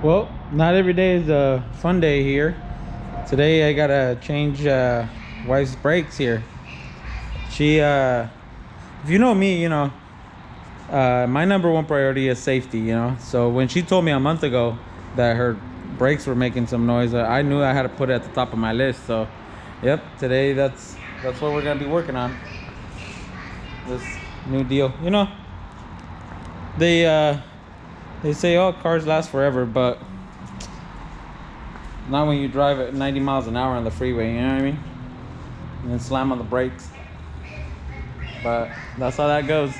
Well, not every day is a fun day here. Today I gotta change wife's brakes here. She, if you know me, my number one priority is safety, So when she told me a month ago that her brakes were making some noise, I knew I had to put it at the top of my list. So, yep, today that's what we're gonna be working on. This new deal, they say, oh, cars last forever, but not when you drive at 90 miles an hour on the freeway, you know what I mean? And then slam on the brakes. But that's how that goes.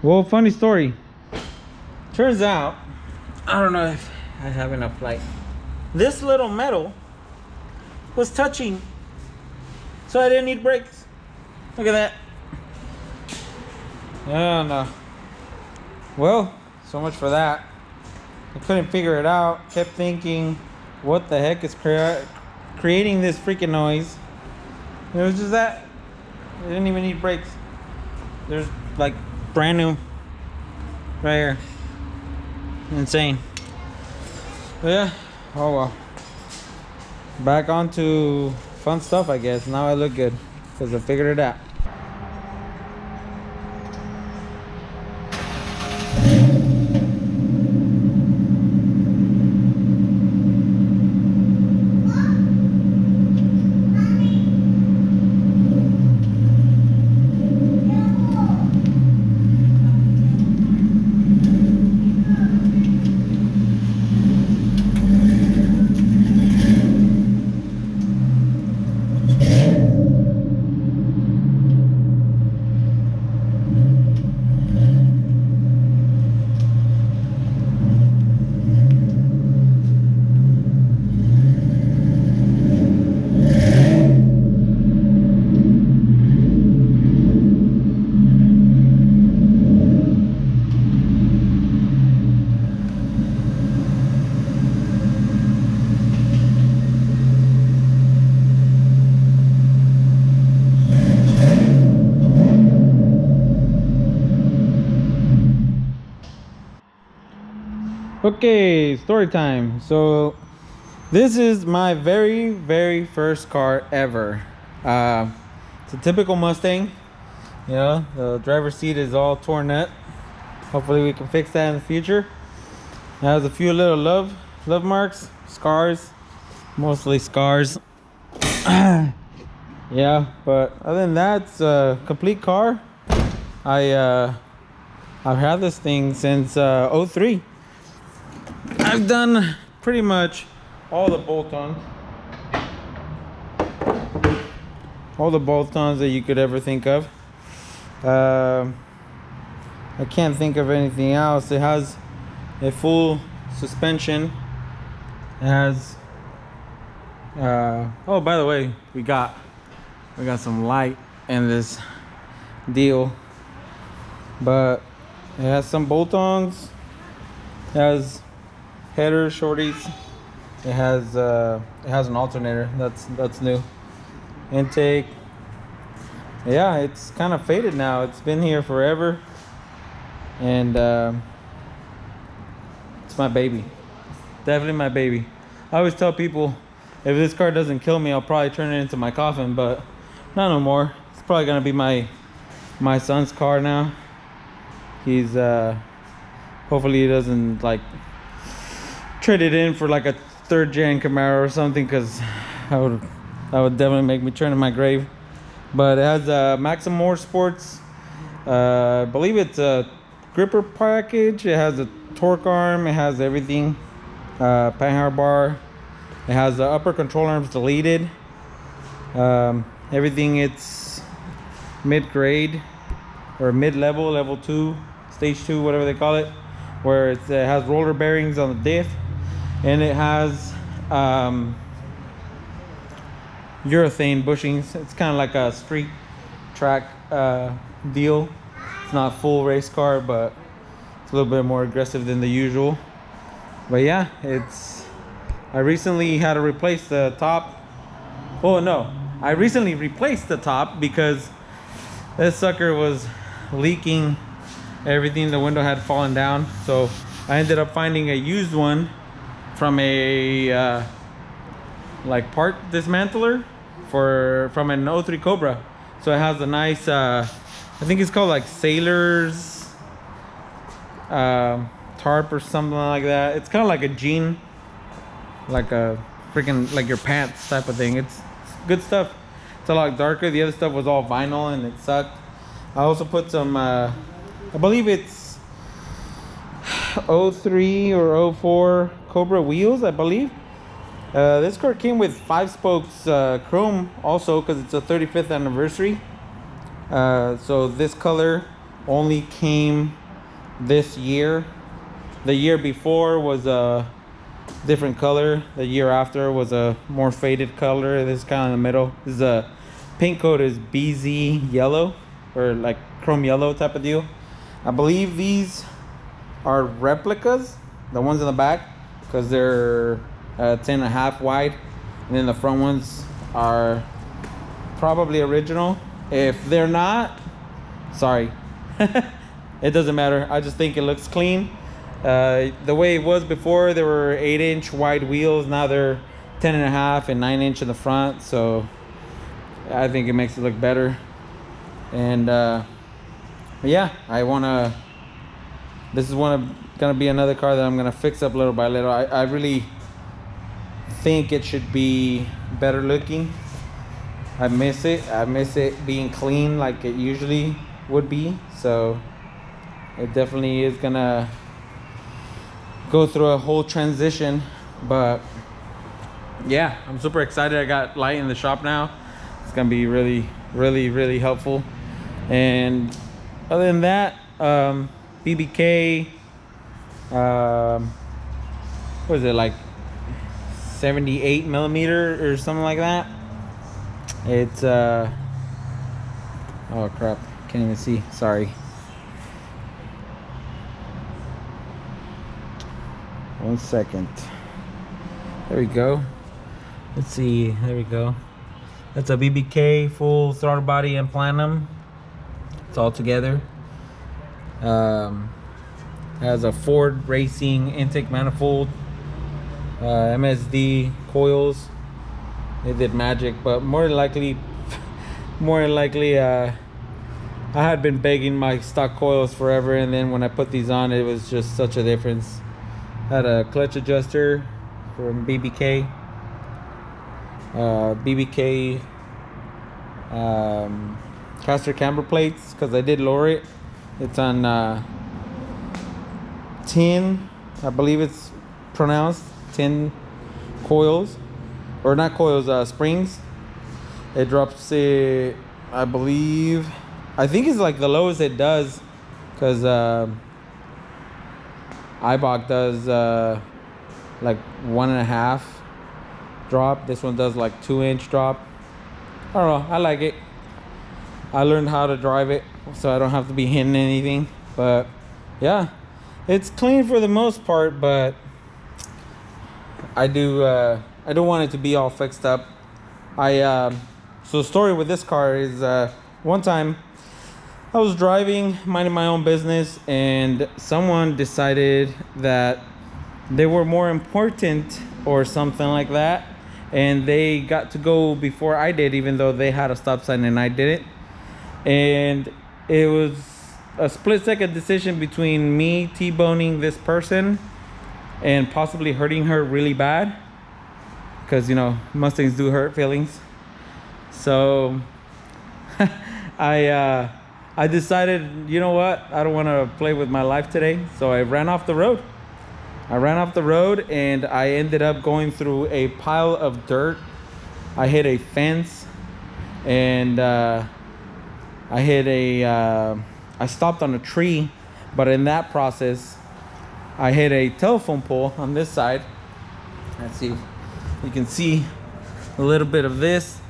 Well, funny story. Turns out, I don't know if I have enough light. This little metal was touching, so I didn't need brakes. Look at that. Oh no. Well, so much for that. I couldn't figure it out. Kept thinking, what the heck is creating this freaking noise? It was just that. I didn't even need brakes. There's like brand new right here. Insane. But yeah, oh well. Back onto fun stuff, I guess. Now I look good because I figured it out. Okay, story time. So this is my very first car ever. It's a typical Mustang. The driver's seat is all torn up. Hopefully we can fix that in the future. It has a few little love marks, scars, mostly scars. Yeah, but other than that, it's a complete car. I've had this thing since 03. I've done pretty much all the bolt-ons that you could ever think of. I can't think of anything else. It has a full suspension. It has oh, by the way, we got some light in this deal, but it has some bolt-ons. It has header shorties. It has an alternator that's new. Intake. Yeah, it's kind of faded now. It's been here forever, and it's my baby. Definitely my baby. I always tell people, if this car doesn't kill me, I'll probably turn it into my coffin, but not no more. It's probably gonna be my son's car now. He's hopefully he doesn't like trade it in for like a third gen Camaro or something, because that would definitely make me turn in my grave. But it has a Maxim Motorsports, I believe it's a gripper package. It has a torque arm, it has everything, panhard bar. It has the upper control arms deleted. Everything, it's mid-grade or mid-level, level 2, stage 2, whatever they call it, where it has roller bearings on the diff, and it has urethane bushings. It's kind of like a street track deal. It's not full race car, but it's a little bit more aggressive than the usual. But yeah, I recently had to replace the top. Oh no, I recently replaced the top because this sucker was leaking everything. The window had fallen down, so I ended up finding a used one from a like part dismantler from an '03 Cobra. So it has a nice I think it's called like Sailor's tarp or something like that. It's kind of like a jean, like a freaking like your pants type of thing. It's good stuff. It's a lot darker. The other stuff was all vinyl and it sucked. I also put some I believe it's '03 or '04 Cobra wheels, I believe. This car came with 5 spokes chrome also because it's a 35th anniversary. So this color only came this year. The year before was a different color. The year after was a more faded color. This is kind of in the middle. This is a paint coat is BZ yellow or like chrome yellow type of deal. I believe these are replicas, the ones in the back, because they're 10.5 wide, and then the front ones are probably original. If they're not, sorry. It doesn't matter. I just think it looks clean. The way it was before, there were 8-inch wide wheels. Now they're 10.5 and 9-inch in the front, so I think it makes it look better. And yeah, this is gonna be another car that I'm gonna fix up little by little. I really think it should be better looking. I miss it being clean like it usually would be. So it definitely is gonna go through a whole transition. But yeah, I'm super excited. I got light in the shop now. It's gonna be really helpful. And other than that, BBK, what is it, like 78 millimeter or something like that. It's oh crap, can't even see, sorry. One second. There we go. Let's see, there we go. That's a BBK full throttle body and platinum. It's all together. Has a Ford Racing intake manifold, MSD coils. They did magic, but more than likely I had been begging my stock coils forever, and then when I put these on, it was just such a difference. Had a clutch adjuster from BBK. BBK caster camber plates, because I did lower it. It's on tin, I believe it's pronounced, tin coils, or not coils, springs. It drops it, I think it's like the lowest it does, because Eibach does like 1.5 drop. This one does like 2-inch drop. I don't know, I like it. I learned how to drive it, so I don't have to be hitting anything. But yeah, it's clean for the most part, but I do want it to be all fixed up. So the story with this car is one time I was driving, minding my own business, and someone decided that they were more important or something like that, and they got to go before I did, even though they had a stop sign and I didn't. And it was a split-second decision between me T-boning this person and possibly hurting her really bad, because you know Mustangs do hurt feelings. So I decided, you know what, I don't want to play with my life today, so I ran off the road. And I ended up going through a pile of dirt. I hit a fence, and I stopped on a tree, but in that process I hit a telephone pole on this side. Let's see if you can see a little bit of this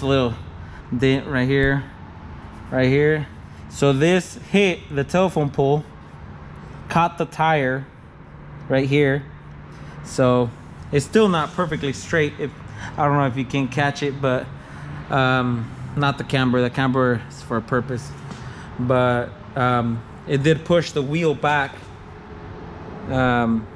little dent right here. So this hit the telephone pole, caught the tire right here. So it's still not perfectly straight. I don't know if you can catch it, but not the camber. The camber is for a purpose, but it did push the wheel back Um,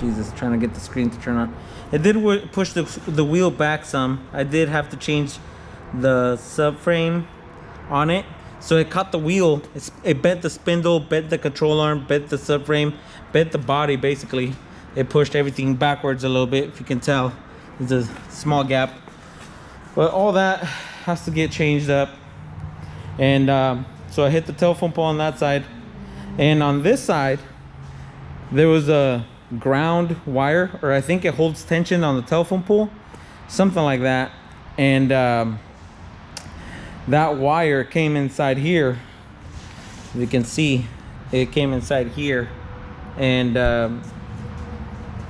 Jesus, trying to get the screen to turn on. It did push the wheel back some. I did have to change the subframe on it, so it caught the wheel. It bent the spindle, bent the control arm, bent the subframe, bent the body. Basically, it pushed everything backwards a little bit. If you can tell, there's a small gap, but all that has to get changed up. And so I hit the telephone pole on that side, and on this side there was a ground wire, or I think it holds tension on the telephone pole, something like that. And that wire came inside here. You can see it came inside here, and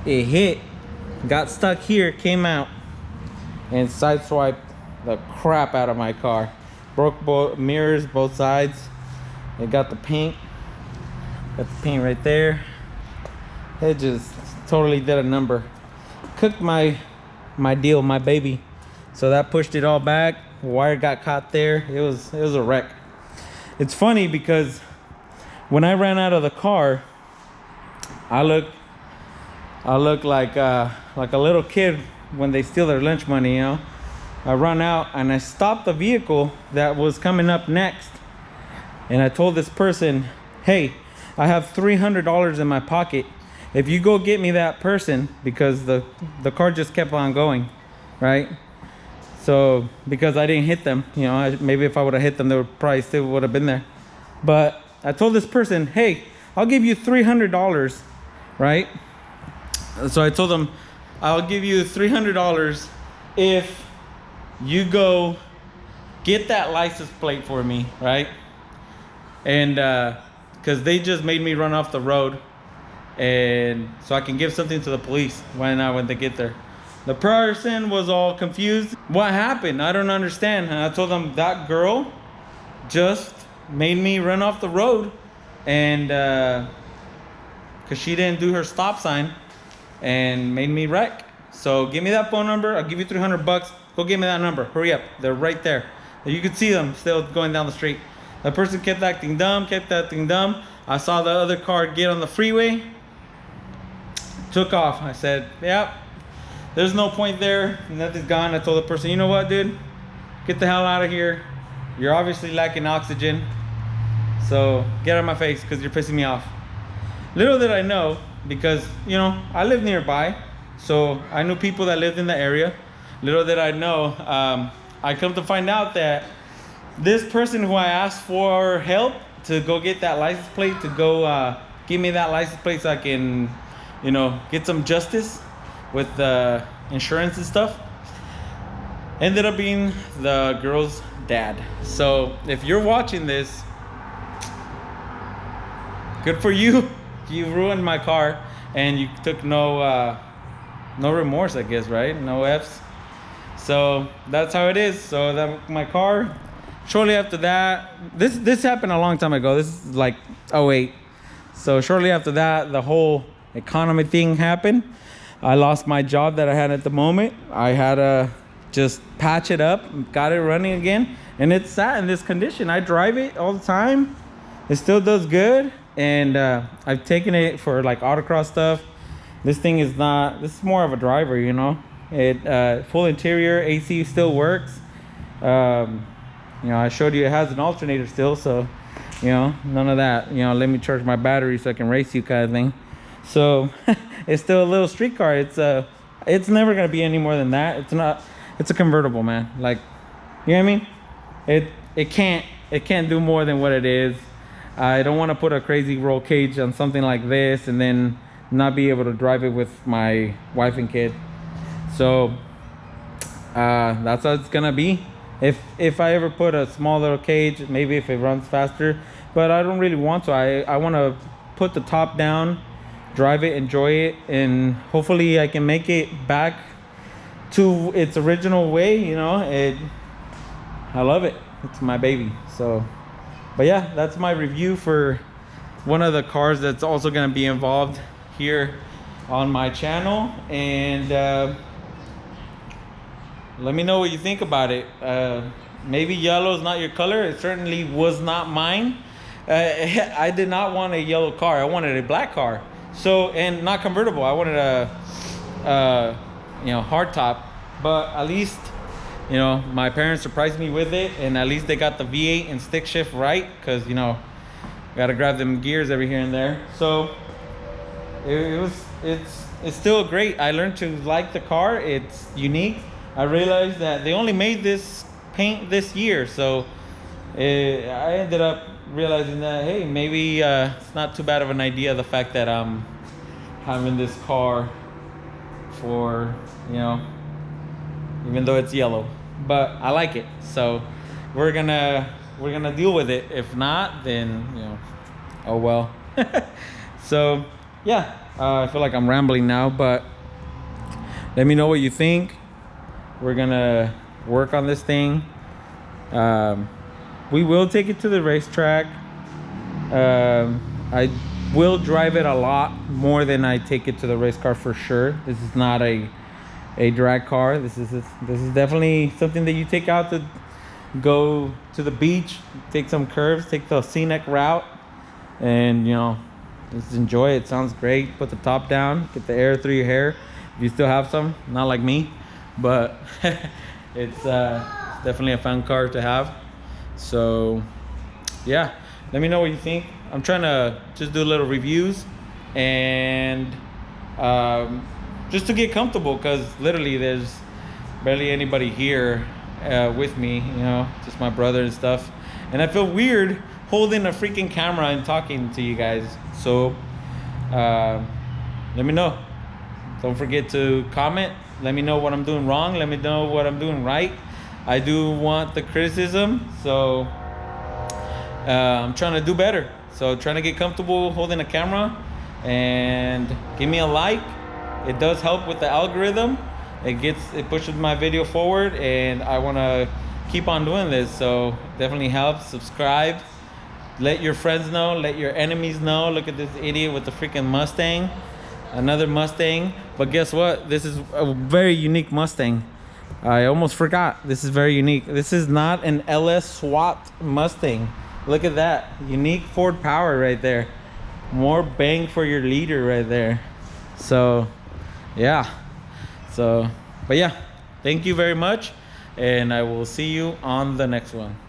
it hit, got stuck here, came out, and sideswiped the crap out of my car. Broke both mirrors, both sides. It got the paint right there. It just totally did a number. Cooked my deal, my baby. So that pushed it all back. Wire got caught there. It was a wreck. It's funny because when I ran out of the car, I look like a little kid when they steal their lunch money, you know. I run out and I stopped the vehicle that was coming up next, and I told this person, hey, I have $300 in my pocket. If you go get me that person, because the car just kept on going, right? So because I didn't hit them, you know, maybe if I would have hit them, they would probably still would have been there. But I told this person, hey, I'll give you $300, right? So I told them, I'll give you $300 if you go get that license plate for me, right? And because they just made me run off the road, and so I can give something to the police when they get there. The person was all confused. What happened? I don't understand. And I told them that girl just made me run off the road, and because she didn't do her stop sign and made me wreck. So give me that phone number. I'll give you $300. Go get me that number. Hurry up. They're right there. You could see them still going down the street. The person kept acting dumb, I saw the other car get on the freeway, took off. I said, yep, there's no point there. Nothing's gone. I told the person, you know what, dude? Get the hell out of here. You're obviously lacking oxygen. So get out of my face because you're pissing me off. Little did I know, because, you know, I live nearby. So I knew people that lived in the area. Little did I know, I come to find out that this person who I asked for help to go get that license plate, to go give me that license plate so I can, you know, get some justice with the insurance and stuff, ended up being the girl's dad. So if you're watching this, good for you. You ruined my car, and you took no remorse, I guess, right? No F's. So that's how it is. So that my car, shortly after that, this happened a long time ago. This is like 08. So shortly after that, the whole economy thing happened. I lost my job that I had at the moment. I had to just patch it up, got it running again, and it's sat in this condition. I drive it all the time. It still does good, and I've taken it for like autocross stuff. This thing is not, this is more of a driver, you know. It full interior, AC still works. You know, I showed you it has an alternator still, so, you know, none of that, you know, let me charge my battery so I can race you kind of thing. So it's still a little street car. It's never gonna be any more than that. It's not, it's a convertible, man. Like, you know what I mean? It can't do more than what it is. I don't want to put a crazy roll cage on something like this and then not be able to drive it with my wife and kid. So that's how it's gonna be. If I ever put a small little cage, maybe if it runs faster, but I don't really want to. I want to put the top down, drive it, enjoy it, and hopefully I can make it back to its original way. You know, I love it. It's my baby. So, but yeah, that's my review for one of the cars that's also gonna be involved here on my channel. And let me know what you think about it. Maybe yellow is not your color. It certainly was not mine. I did not want a yellow car. I wanted a black car. So, and not convertible. I wanted a hard top. But at least, my parents surprised me with it, and at least they got the V8 and stick shift right, because gotta grab them gears every here and there. So it's still great. I learned to like the car. It's unique. I realized that they only made this paint this year, so I ended up realizing that, hey, maybe it's not too bad of an idea, the fact that I'm having this car for, even though it's yellow, but I like it. So we're gonna deal with it. If not, then oh well. So yeah, I feel like I'm rambling now, but let me know what you think. We're gonna work on this thing. We will take it to the racetrack. I will drive it a lot more than I take it to the race car for sure. This is not a drag car. This is definitely something that you take out to go to the beach, take some curves, take the scenic route, and just enjoy it. Sounds great. Put the top down, get the air through your hair if you still have some, not like me, but it's definitely a fun car to have. So yeah, let me know what you think. I'm trying to just do little reviews and just to get comfortable, because literally there's barely anybody here with me, just my brother and stuff, and I feel weird holding a freaking camera and talking to you guys. So let me know. Don't forget to comment. Let me know what I'm doing wrong. Let me know what I'm doing right. I do want the criticism, so I'm trying to do better. So trying to get comfortable holding a camera, and give me a like. It does help with the algorithm. It pushes my video forward, and I want to keep on doing this, so definitely help. Subscribe, let your friends know, let your enemies know. Look at this idiot with the freaking Mustang, another Mustang. But guess what, this is a very unique Mustang. I almost forgot, this is very unique. This is not an LS SWAT Mustang. Look at that, unique Ford power right there. More bang for your leader right there. So yeah, but yeah, thank you very much, and I will see you on the next one.